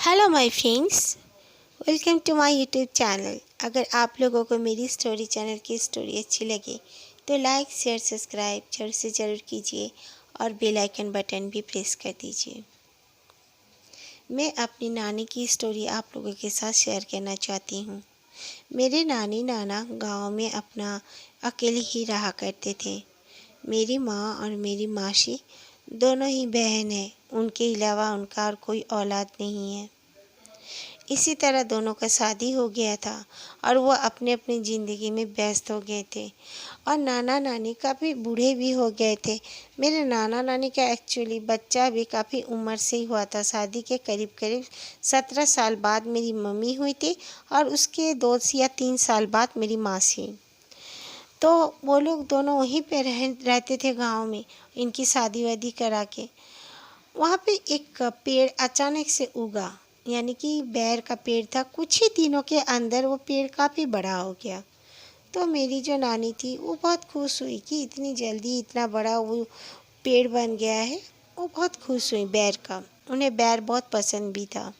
Hello my friends, welcome to my YouTube channel. अगर आप लोगों को मेरी स्टोरी चैनल की स्टोरी अच्छी लगे तो लाइक शेयर सब्सक्राइब ज़रूर से ज़रूर कीजिए और बेल आइकन बटन भी प्रेस कर दीजिए। मैं अपनी नानी की स्टोरी आप लोगों के साथ शेयर करना चाहती हूँ। मेरे नानी नाना गांव में अपना अकेले ही रहा करते थे। मेरी माँ और मेरी मासी दोनों ही बहन हैं। उनके अलावा उनका और कोई औलाद नहीं है। इसी तरह दोनों का शादी हो गया था और वो अपने अपनी ज़िंदगी में व्यस्त हो गए थे और नाना नानी काफ़ी बूढ़े भी हो गए थे। मेरे नाना नानी का एक्चुअली बच्चा भी काफ़ी उम्र से ही हुआ था। शादी के करीब करीब 17 साल बाद मेरी मम्मी हुई थी और उसके 2 या 3 साल बाद मेरी मासी। तो वो लोग दोनों वहीं पे रहते थे गांव में। इनकी शादी वादी करा के वहाँ पे एक पेड़ अचानक से उगा, यानी कि बेर का पेड़ था। कुछ ही दिनों के अंदर वो पेड़ काफ़ी बड़ा हो गया। तो मेरी जो नानी थी वो बहुत खुश हुई कि इतनी जल्दी इतना बड़ा वो पेड़ बन गया है। वो बहुत खुश हुई बेर का। उन्हें बेर बहुत पसंद भी था।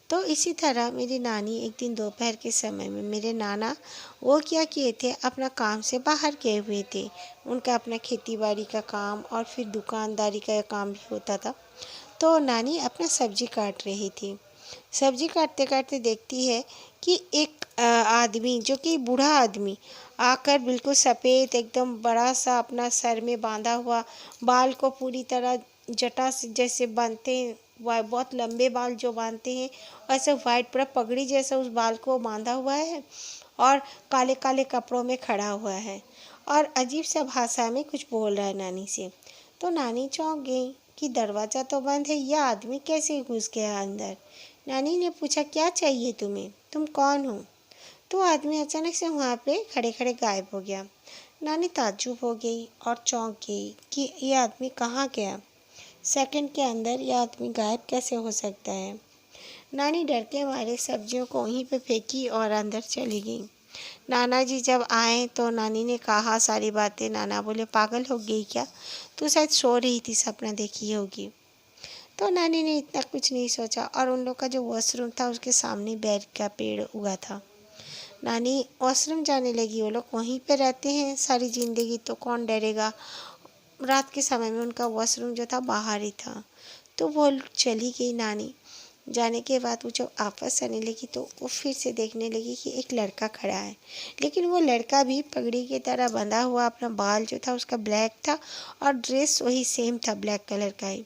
तो इसी तरह मेरी नानी एक दिन दोपहर के समय में मेरे नाना वो क्या किए थे, अपना काम से बाहर गए हुए थे। उनका अपना खेती बाड़ी का काम और फिर दुकानदारी का काम भी होता था। तो नानी अपना सब्जी काट रही थी। सब्जी काटते काटते देखती है कि एक आदमी, जो कि बूढ़ा आदमी, आकर बिल्कुल सफ़ेद एकदम बड़ा सा अपना सर में बांधा हुआ, बाल को पूरी तरह जटा से जैसे बांधते हैं, वह बहुत लंबे बाल जो बांधते हैं ऐसे वाइट पूरा पगड़ी जैसा उस बाल को बांधा हुआ है और काले काले कपड़ों में खड़ा हुआ है और अजीब सा भाषा में कुछ बोल रहा है नानी से। तो नानी चौंक गई कि दरवाज़ा तो बंद है, यह आदमी कैसे घुस गया अंदर। नानी ने पूछा, क्या चाहिए तुम्हें, तुम कौन हो? तो आदमी अचानक से वहाँ पे खड़े खड़े गायब हो गया। नानी ताज्जुब हो गई और चौंक गई कि यह आदमी कहाँ गया। सेकंड के अंदर यह आदमी गायब कैसे हो सकता है। नानी डर के मारे सब्जियों को वहीं पे फेंकी और अंदर चली गई। नाना जी जब आए तो नानी ने कहा सारी बातें। नाना बोले, पागल हो गई क्या, तू शायद सो रही थी, सपना देखी होगी। तो नानी ने इतना कुछ नहीं सोचा और उन लोग का जो वॉशरूम था उसके सामने बेर का पेड़ उगा था। नानी वॉशरूम जाने लगी। वो लोग वहीं पे रहते हैं सारी ज़िंदगी, तो कौन डरेगा। रात के समय में उनका वॉशरूम जो था बाहर ही था। तो वो चली गई नानी। जाने के बाद वो जब वापस आने लगी तो वो फिर से देखने लगी कि एक लड़का खड़ा है। लेकिन वो लड़का भी पगड़ी की तरह बंधा हुआ, अपना बाल जो था उसका ब्लैक था और ड्रेस वही सेम था, ब्लैक कलर का ही।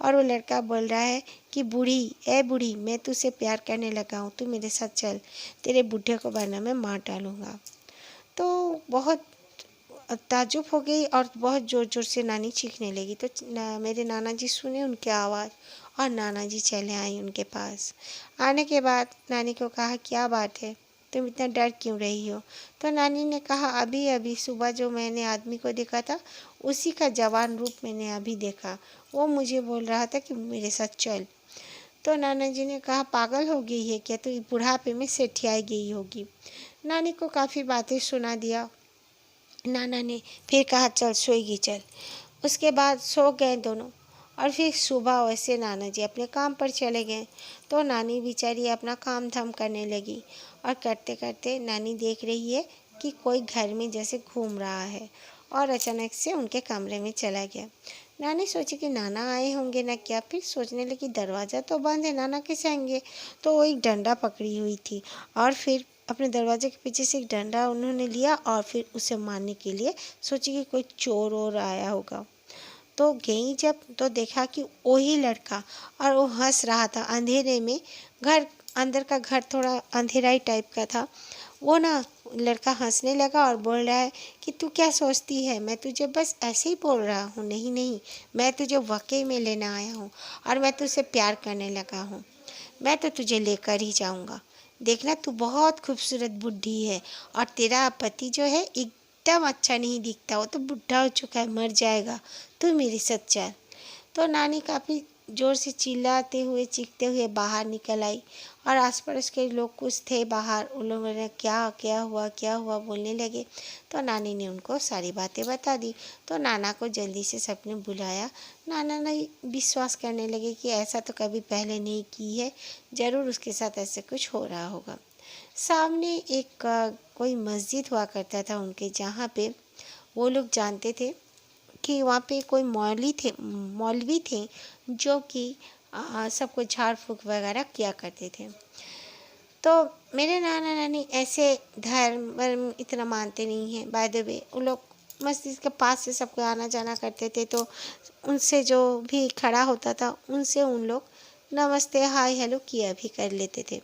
और वो लड़का बोल रहा है कि बूढ़ी, ए बूढ़ी, मैं तुझसे प्यार करने लगा हूँ, तू मेरे साथ चल, तेरे बूढ़े को वरना मैं मार डालूँगा। तो बहुत ताज्जुब हो गई और बहुत ज़ोर ज़ोर से नानी चीखने लगी। तो मेरे नाना जी सुने उनकी आवाज़ और नाना जी चले आए उनके पास। आने के बाद नानी को कहा, क्या बात है, तुम इतना डर क्यों रही हो? तो नानी ने कहा, अभी अभी सुबह जो मैंने आदमी को देखा था उसी का जवान रूप मैंने अभी देखा। वो मुझे बोल रहा था कि मेरे साथ चल। तो नाना जी ने कहा, पागल हो गई है क्या, तो बुढ़ापे में सेठियाई गई होगी। नानी को काफ़ी बातें सुना दिया। नाना ने फिर कहा, चल सोएगी चल। उसके बाद सो गए दोनों और फिर सुबह वैसे नाना जी अपने काम पर चले गए। तो नानी बेचारी अपना काम धाम करने लगी और करते करते नानी देख रही है कि कोई घर में जैसे घूम रहा है और अचानक से उनके कमरे में चला गया। नानी सोची कि नाना आए होंगे ना क्या, फिर सोचने लगी दरवाज़ा तो बंद है, नाना कैसे आएंगे। तो वो एक डंडा पकड़ी हुई थी और फिर अपने दरवाजे के पीछे से एक डंडा उन्होंने लिया और फिर उसे मारने के लिए सोची कि कोई चोर और आया होगा। तो गई जब तो देखा कि वही लड़का, और वो हंस रहा था अंधेरे में। घर अंदर का घर थोड़ा अंधेरा ही टाइप का था। वो ना लड़का हंसने लगा और बोल रहा है कि तू क्या सोचती है, मैं तुझे बस ऐसे ही बोल रहा हूँ, नहीं नहीं, मैं तुझे वाकई में लेने आया हूँ और मैं तुझसे प्यार करने लगा हूँ। मैं तो तुझे लेकर ही जाऊँगा। देखना, तू बहुत खूबसूरत बुढ़ी है और तेरा पति जो है एकदम अच्छा नहीं दिखता, वो तो बुढ़ा हो चुका है, मर जाएगा, तू मेरे साथ चल। तो नानी काफ़ी ज़ोर से चिल्लाते हुए चीखते हुए बाहर निकल आई और आसपास के लोग कुछ थे बाहर, उन लोगों ने क्या हुआ बोलने लगे। तो नानी ने उनको सारी बातें बता दी। तो नाना को जल्दी से सबने बुलाया। नाना ने विश्वास करने लगे कि ऐसा तो कभी पहले नहीं की है, ज़रूर उसके साथ ऐसे कुछ हो रहा होगा। सामने एक कोई मस्जिद हुआ करता था उनके, जहाँ पे वो लोग जानते थे कि वहाँ पे कोई मौलवी थे जो कि सबको झाड़ फूँक वगैरह किया करते थे। तो मेरे नाना नानी ऐसे धर्म वर्म इतना मानते नहीं हैं। बाय द वे उन लोग मस्जिद के पास से सबको आना जाना करते थे, तो उनसे जो भी खड़ा होता था उनसे उन लोग नमस्ते हाय हेलो किया भी कर लेते थे,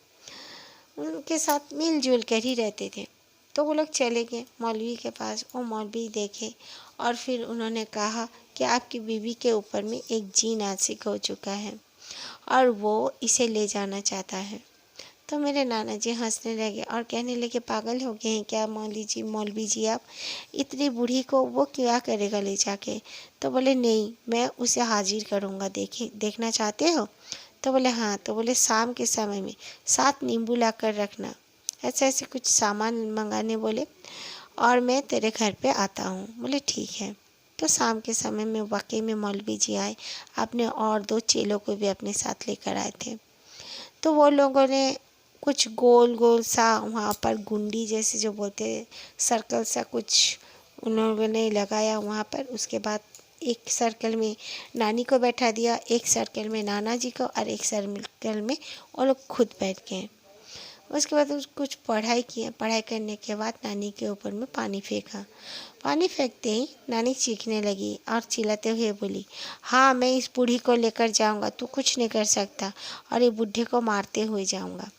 उनके साथ मिलजुल कर ही रहते थे। तो वो लोग चले गए मौलवी के पास। वो मौलवी देखे और फिर उन्होंने कहा कि आपकी बीवी के ऊपर में एक जीन नासिक हो चुका है और वो इसे ले जाना चाहता है। तो मेरे नाना जी हंसने लगे और कहने लगे, पागल हो गए हैं क्या मौलवी जी आप, इतनी बूढ़ी को वो क्या करेगा ले जाके। तो बोले नहीं, मैं उसे हाजिर करूँगा, देखना चाहते हो। तो बोले हाँ। तो बोले शाम के समय में 7 नींबू ला कर रखना, ऐसे ऐसे कुछ सामान मंगाने बोले, और मैं तेरे घर पे आता हूँ। बोले ठीक है। तो शाम के समय में वाकई में मौलवी जी आए, अपने और 2 चेलों को भी अपने साथ लेकर आए थे। तो वो लोगों ने कुछ गोल गोल सा वहाँ पर गुंडी जैसे जो बोलते सर्कल सा कुछ उन लोगों ने लगाया वहाँ पर। उसके बाद एक सर्कल में नानी को बैठा दिया, एक सर्कल में नाना जी को, और एक सर्कल में वो लोग खुद बैठ गए। उसके बाद कुछ पढ़ाई किए। पढ़ाई करने के बाद नानी के ऊपर में पानी फेंका। पानी फेंकते ही नानी चीखने लगी और चिल्लाते हुए बोली, हाँ मैं इस बूढ़ी को लेकर जाऊंगा, तू कुछ नहीं कर सकता, और ये बूढ़े को मारते हुए जाऊंगा।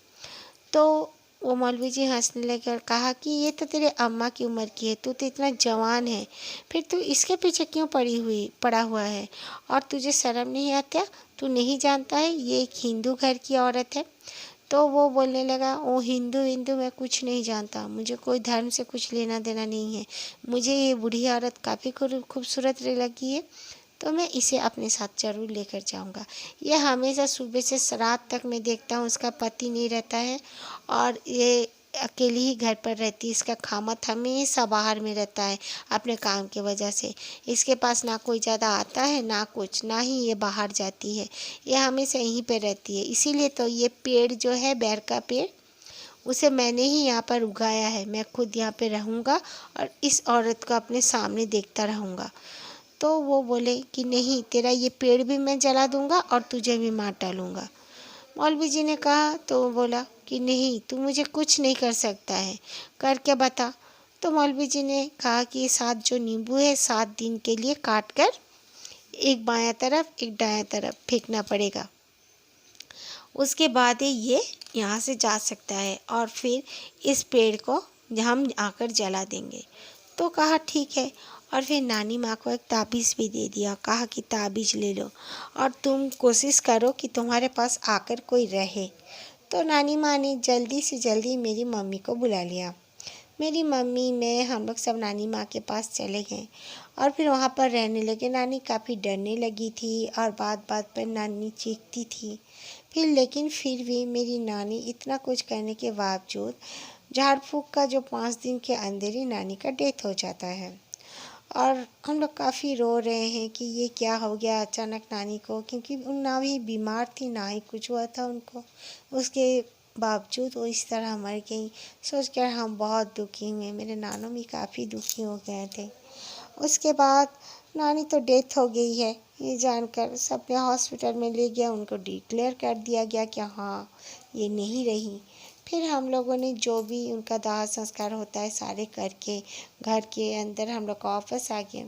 तो वो मौलवी जी हंसने लगे और कहा कि ये तो तेरे अम्मा की उम्र की है, तू तो इतना जवान है, फिर तू इसके पीछे क्यों पड़ा हुआ है, और तुझे शर्म नहीं आता, तू नहीं जानता है ये एक हिंदू घर की औरत है। तो वो बोलने लगा, ओ हिंदू हिंदू मैं कुछ नहीं जानता, मुझे कोई धर्म से कुछ लेना देना नहीं है, मुझे ये बूढ़ी औरत काफ़ी खूबसूरत लगी है, तो मैं इसे अपने साथ ज़रूर लेकर जाऊंगा। ये हमेशा सुबह से रात तक मैं देखता हूँ उसका पति नहीं रहता है और ये अकेली ही घर पर रहती है। इसका खामत हमेशा बाहर में रहता है अपने काम की वजह से। इसके पास ना कोई ज़्यादा आता है ना कुछ, ना ही ये बाहर जाती है, ये हमेशा यहीं पे रहती है। इसीलिए तो ये पेड़ जो है बेर का पेड़, उसे मैंने ही यहाँ पर उगाया है, मैं खुद यहाँ पे रहूँगा और इस औरत को अपने सामने देखता रहूँगा। तो वो बोले कि नहीं, तेरा ये पेड़ भी मैं जला दूँगा और तुझे भी मार डालूँगा। मौलवी जी ने कहा, तो वो बोला कि नहीं, तू मुझे कुछ नहीं कर सकता है, करके बता। तो मौलवी जी ने कहा कि ये 7 जो नींबू है 7 दिन के लिए काट कर एक बायां तरफ एक दायां तरफ फेंकना पड़ेगा, उसके बाद ही ये यहाँ से जा सकता है और फिर इस पेड़ को हम आकर जला देंगे। तो कहा ठीक है, और फिर नानी माँ को एक ताबीज़ भी दे दिया। कहा कि ताबीज़ ले लो और तुम कोशिश करो कि तुम्हारे पास आकर कोई रहे। तो नानी माँ ने जल्दी से जल्दी मेरी मम्मी को बुला लिया। मेरी मम्मी मैं हम लोग सब नानी माँ के पास चले गए और फिर वहाँ पर रहने लगे। नानी काफ़ी डरने लगी थी और बात बात पर नानी चीखती थी। फिर भी मेरी नानी इतना कुछ करने के बावजूद झाड़ फूँक का जो 5 दिन के अंदर ही नानी का डेथ हो जाता है। और हम लोग काफ़ी रो रहे हैं कि ये क्या हो गया अचानक नानी को, क्योंकि ना ही बीमार थी ना ही कुछ हुआ था उनको, उसके बावजूद वो इस तरह मर गई। सोचकर हम बहुत दुखी हुए, मेरे नानू भी काफ़ी दुखी हो गए थे। उसके बाद नानी तो डेथ हो गई है ये जानकर सबने हॉस्पिटल में ले गया, उनको डिक्लेयर कर दिया गया कि हाँ ये नहीं रही। फिर हम लोगों ने जो भी उनका दाह संस्कार होता है सारे करके घर के अंदर हम लोग वापस आ गए।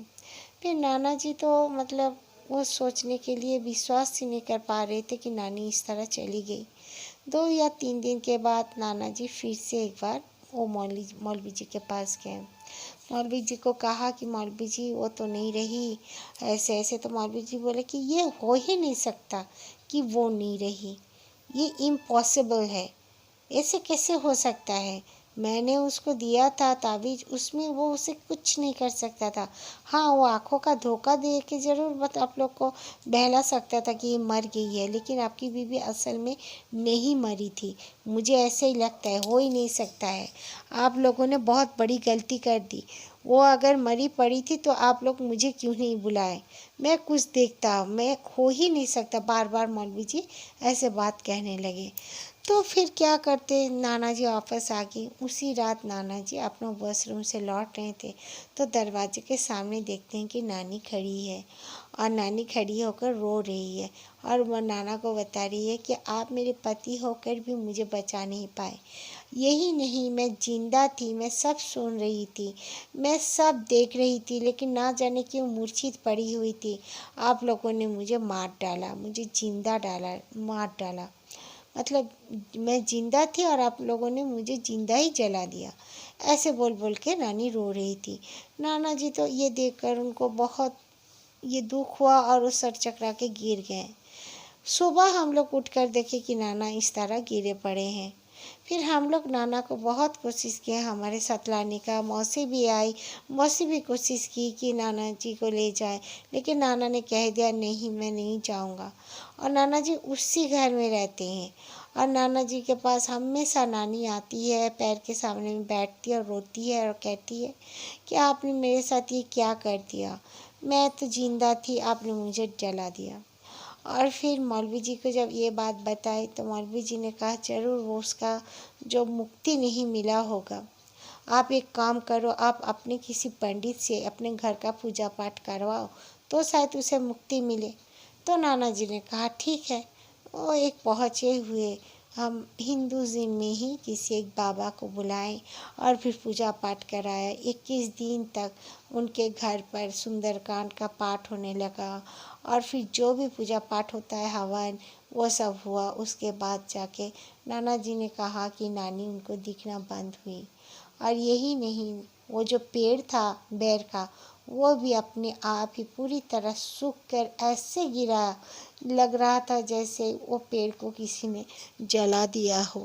फिर नाना जी तो मतलब वो सोचने के लिए विश्वास ही नहीं कर पा रहे थे कि नानी इस तरह चली गई। 2 या 3 दिन के बाद नाना जी फिर से एक बार वो मौलवी जी के पास गए। मौलवी जी को कहा कि मौलवी जी वो तो नहीं रही, ऐसे ऐसे। तो मौलवी जी बोले कि ये हो ही नहीं सकता कि वो नहीं रही, ये इम्पॉसिबल है, ऐसे कैसे हो सकता है, मैंने उसको दिया था ताबीज़, उसमें वो उसे कुछ नहीं कर सकता था। हाँ, वो आँखों का धोखा दे के ज़रूर आप लोग को बहला सकता था कि ये मर गई है, लेकिन आपकी बीवी असल में नहीं मरी थी। मुझे ऐसे ही लगता है, हो ही नहीं सकता है। आप लोगों ने बहुत बड़ी गलती कर दी। वो अगर मरी पड़ी थी तो आप लोग मुझे क्यों नहीं बुलाए? मैं कुछ देखता, मैं हो ही नहीं सकता। बार बार मौलवी जी ऐसे बात कहने लगे। तो फिर क्या करते, नाना जी वापस आ गए। उसी रात नाना जी अपने वॉशरूम से लौट रहे थे तो दरवाजे के सामने देखते हैं कि नानी खड़ी है, और नानी खड़ी होकर रो रही है और वो नाना को बता रही है कि आप मेरे पति होकर भी मुझे बचा नहीं पाए। यही नहीं, मैं जिंदा थी, मैं सब सुन रही थी, मैं सब देख रही थी, लेकिन ना जाने क्यों मूर्छित पड़ी हुई थी। आप लोगों ने मुझे मार डाला, मुझे जिंदा डाला, मार डाला। मतलब मैं जिंदा थी और आप लोगों ने मुझे जिंदा ही जला दिया। ऐसे बोल बोल के नानी रो रही थी। नाना जी तो ये देखकर उनको बहुत ये दुख हुआ और वो सर चकरा के गिर गए। सुबह हम लोग उठकर देखे कि नाना इस तरह गिरे पड़े हैं। फिर हम लोग नाना को बहुत कोशिश किए हमारे साथ लाने का। मौसी भी आई, मौसी भी कोशिश की कि नाना जी को ले जाए, लेकिन नाना ने कह दिया नहीं, मैं नहीं जाऊंगा। और नाना जी उसी घर में रहते हैं और नाना जी के पास हमेशा नानी आती है, पैर के सामने में बैठती है और रोती है और कहती है कि आपने मेरे साथ ये क्या कर दिया, मैं तो जिंदा थी, आपने मुझे जला दिया। और फिर मौलवी जी को जब ये बात बताई तो मौलवी जी ने कहा ज़रूर वो उसका जो मुक्ति नहीं मिला होगा। आप एक काम करो, आप अपने किसी पंडित से अपने घर का पूजा पाठ करवाओ तो शायद उसे मुक्ति मिले। तो नाना जी ने कहा ठीक है। वो एक पहुँचे हुए हम हिंदुज़्म में ही किसी एक बाबा को बुलाए और फिर पूजा पाठ कराया। 21 दिन तक उनके घर पर सुंदरकांड का पाठ होने लगा और फिर जो भी पूजा पाठ होता है, हवन, वो सब हुआ। उसके बाद जाके नाना जी ने कहा कि नानी उनको दिखना बंद हुई। और यही नहीं, वो जो पेड़ था बेर का, वो भी अपने आप ही पूरी तरह सूख कर ऐसे गिरा, लग रहा था जैसे वो पेड़ को किसी ने जला दिया हो।